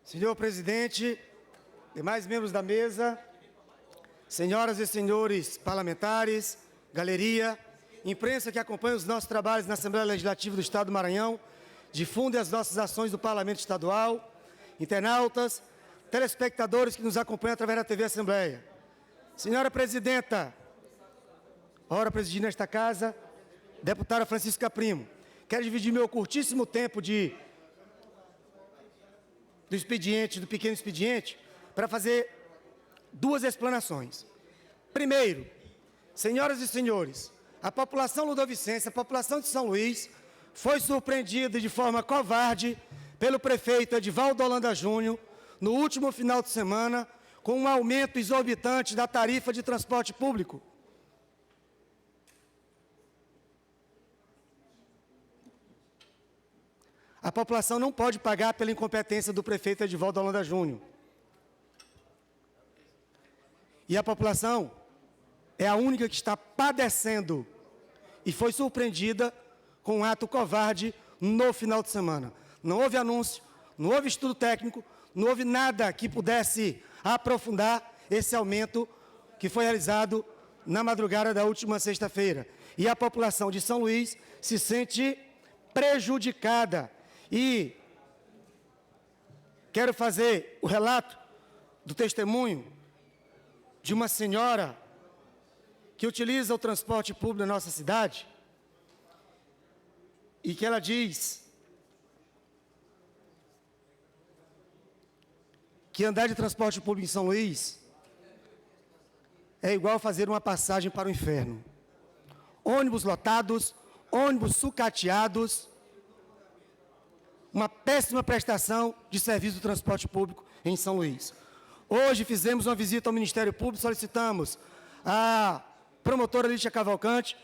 Senhor presidente, demais membros da mesa, senhoras e senhores parlamentares, galeria, imprensa que acompanha os nossos trabalhos na Assembleia Legislativa do Estado do Maranhão, difunde as nossas ações do Parlamento Estadual, internautas, telespectadores que nos acompanham através da TV Assembleia. Senhora presidenta, ora presidindo esta casa, deputada Francisca Primo, quero dividir meu curtíssimo tempo do pequeno expediente, para fazer duas explanações. Primeiro, senhoras e senhores, a população ludovicense, a população de São Luís, foi surpreendida de forma covarde pelo prefeito Edivaldo Holanda Júnior, no último final de semana, com um aumento exorbitante da tarifa de transporte público. A população não pode pagar pela incompetência do prefeito Edivaldo Holanda Júnior. E a população é a única que está padecendo e foi surpreendida com um ato covarde no final de semana. Não houve anúncio, não houve estudo técnico, não houve nada que pudesse aprofundar esse aumento que foi realizado na madrugada da última sexta-feira. E a população de São Luís se sente prejudicada. E quero fazer o relato do testemunho de uma senhora que utiliza o transporte público na nossa cidade e que ela diz que andar de transporte público em São Luís é igual fazer uma passagem para o inferno. Ônibus lotados, ônibus sucateados, uma péssima prestação de serviço do transporte público em São Luís. Hoje fizemos uma visita ao Ministério Público, solicitamos à promotora Lídia Cavalcante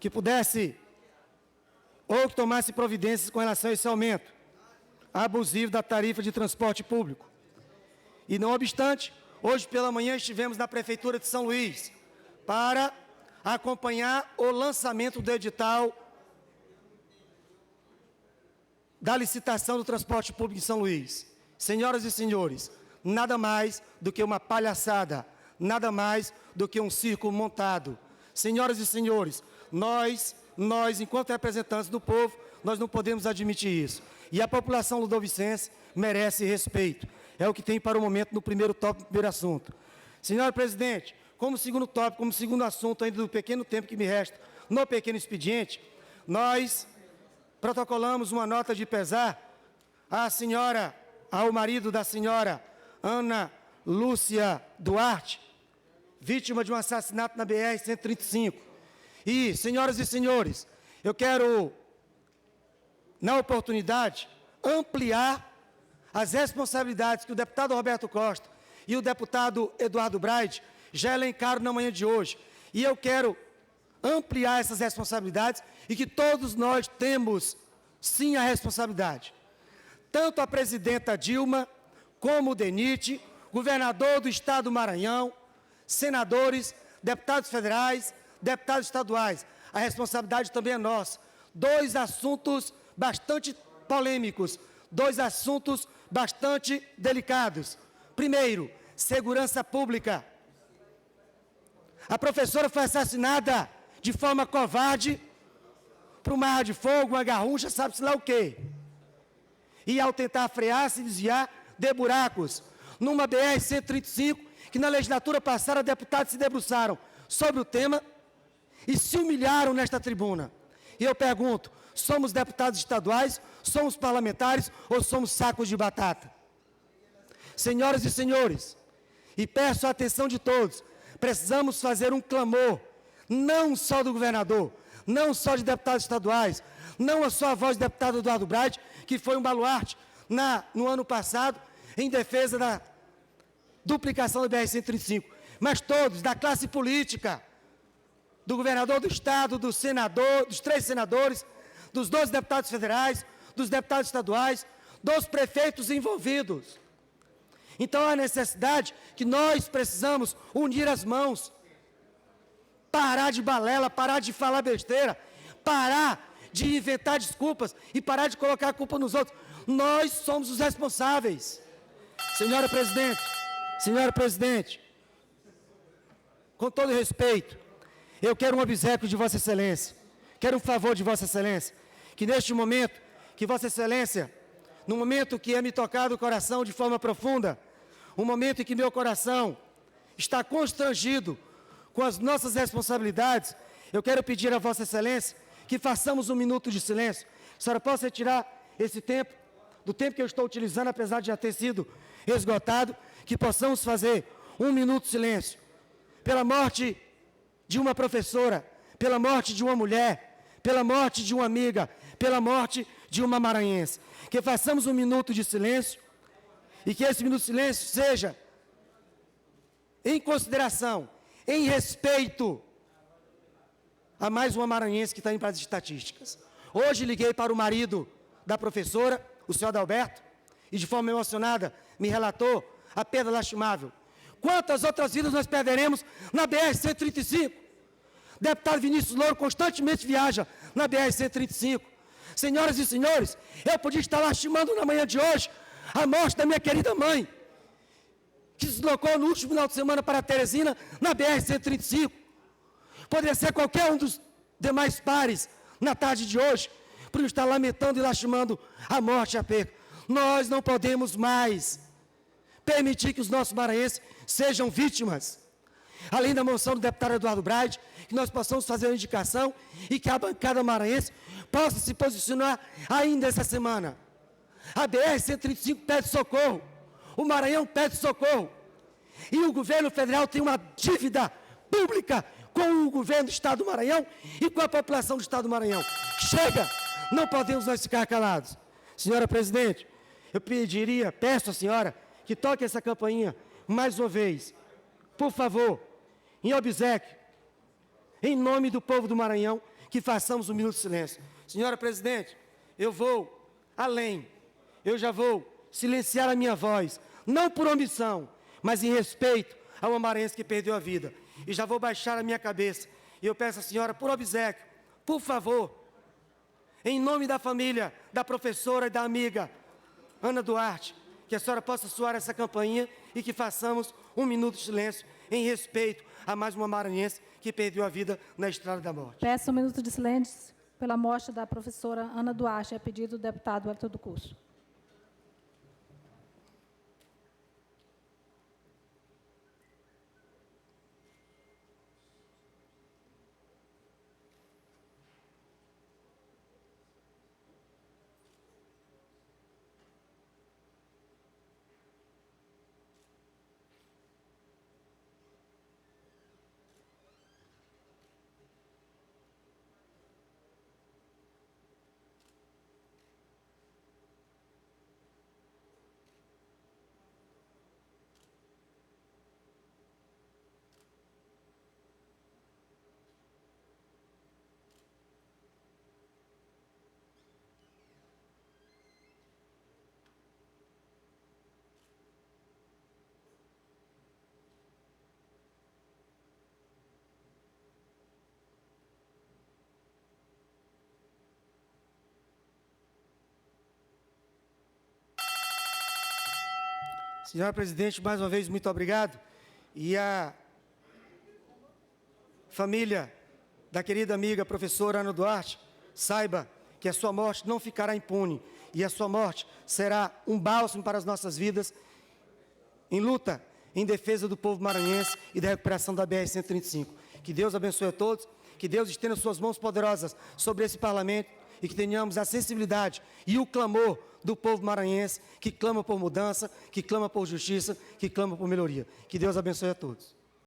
que pudesse ou que tomasse providências com relação a esse aumento abusivo da tarifa de transporte público. E não obstante, hoje pela manhã estivemos na Prefeitura de São Luís para acompanhar o lançamento do edital da licitação do transporte público em São Luís. Senhoras e senhores, nada mais do que uma palhaçada, nada mais do que um circo montado. Senhoras e senhores, nós, enquanto representantes do povo, nós não podemos admitir isso. E a população ludovicense merece respeito. É o que tem para o momento no primeiro tópico, no primeiro assunto. Senhora presidente, como segundo tópico, como segundo assunto ainda do pequeno tempo que me resta, no pequeno expediente, nós protocolamos uma nota de pesar ao marido da senhora Ana Lúcia Duarte, vítima de um assassinato na BR-135. E, senhoras e senhores, eu quero, na oportunidade, ampliar as responsabilidades que o deputado Roberto Costa e o deputado Eduardo Braide já elencaram na manhã de hoje. E eu quero ampliar essas responsabilidades e que todos nós temos, sim, a responsabilidade. Tanto a presidenta Dilma, como o DENIT, governador do Estado do Maranhão, senadores, deputados federais, deputados estaduais. A responsabilidade também é nossa. Dois assuntos bastante polêmicos, dois assuntos bastante delicados. Primeiro, segurança pública. A professora foi assassinada de forma covarde, para uma arma de fogo, uma garrucha, sabe-se lá o quê. E ao tentar frear, se desviar de buracos, numa BR-135, que na legislatura passada deputados se debruçaram sobre o tema e se humilharam nesta tribuna. E eu pergunto, somos deputados estaduais, somos parlamentares ou somos sacos de batata? Senhoras e senhores, e peço a atenção de todos, precisamos fazer um clamor, não só do governador, não só de deputados estaduais, não só a voz do deputado Eduardo Braide, que foi um baluarte no ano passado, em defesa da duplicação da BR-135, mas todos, da classe política, do governador do Estado, do senador, dos 3 senadores, dos 12 deputados federais, dos deputados estaduais, dos prefeitos envolvidos. Então, há necessidade que nós precisamos unir as mãos, parar de balela, parar de falar besteira, parar de inventar desculpas e parar de colocar a culpa nos outros. Nós somos os responsáveis. Senhora Presidente, com todo respeito, eu quero um obséquio de Vossa Excelência, quero um favor de Vossa Excelência, que neste momento, que Vossa Excelência, no momento que é me tocado o coração de forma profunda, um momento em que meu coração está constrangido com as nossas responsabilidades, eu quero pedir a Vossa Excelência que façamos um minuto de silêncio. A senhora possa retirar esse tempo, do tempo que eu estou utilizando, apesar de já ter sido esgotado, que possamos fazer um minuto de silêncio pela morte de uma professora, pela morte de uma mulher, pela morte de uma amiga, pela morte de uma maranhense. Que façamos um minuto de silêncio e que esse minuto de silêncio seja em consideração, em respeito a mais uma maranhense que está indo para as estatísticas. Hoje liguei para o marido da professora, o senhor Adalberto, e de forma emocionada me relatou a perda lastimável. Quantas outras vidas nós perderemos na BR-135? Deputado Vinícius Louro constantemente viaja na BR-135. Senhoras e senhores, eu podia estar lastimando na manhã de hoje a morte da minha querida mãe, que se deslocou no último final de semana para Teresina, na BR-135. Poderia ser qualquer um dos demais pares na tarde de hoje, por estar lamentando e lastimando a morte e a perda. Nós não podemos mais permitir que os nossos maranhenses sejam vítimas. Além da moção do deputado Eduardo Braide, que nós possamos fazer uma indicação e que a bancada maranhense possa se posicionar ainda essa semana. A BR-135 pede socorro, o Maranhão pede socorro, e o governo federal tem uma dívida pública com o governo do Estado do Maranhão e com a população do Estado do Maranhão. Chega! Não podemos nós ficar calados. Senhora Presidente, eu peço à senhora que toque essa campainha mais uma vez, por favor, em obséquio, em nome do povo do Maranhão, que façamos um minuto de silêncio. Senhora Presidente, eu vou além, eu já vou silenciar a minha voz, não por omissão, mas em respeito a uma maranhense que perdeu a vida. E já vou baixar a minha cabeça, e eu peço à senhora, por obséquio, por favor, em nome da família, da professora e da amiga Ana Duarte, que a senhora possa soar essa campainha e que façamos um minuto de silêncio em respeito a mais uma maranhense que perdeu a vida na Estrada da Morte. Peço um minuto de silêncio pela morte da professora Ana Duarte, a pedido do deputado Arthur do Curso. Senhora Presidente, mais uma vez, muito obrigado. E a família da querida amiga professora Ana Duarte, saiba que a sua morte não ficará impune e a sua morte será um bálsamo para as nossas vidas em luta, em defesa do povo maranhense e da recuperação da BR-135. Que Deus abençoe a todos, que Deus estenda suas mãos poderosas sobre esse parlamento e que tenhamos a sensibilidade e o clamor do povo maranhense, que clama por mudança, que clama por justiça, que clama por melhoria. Que Deus abençoe a todos.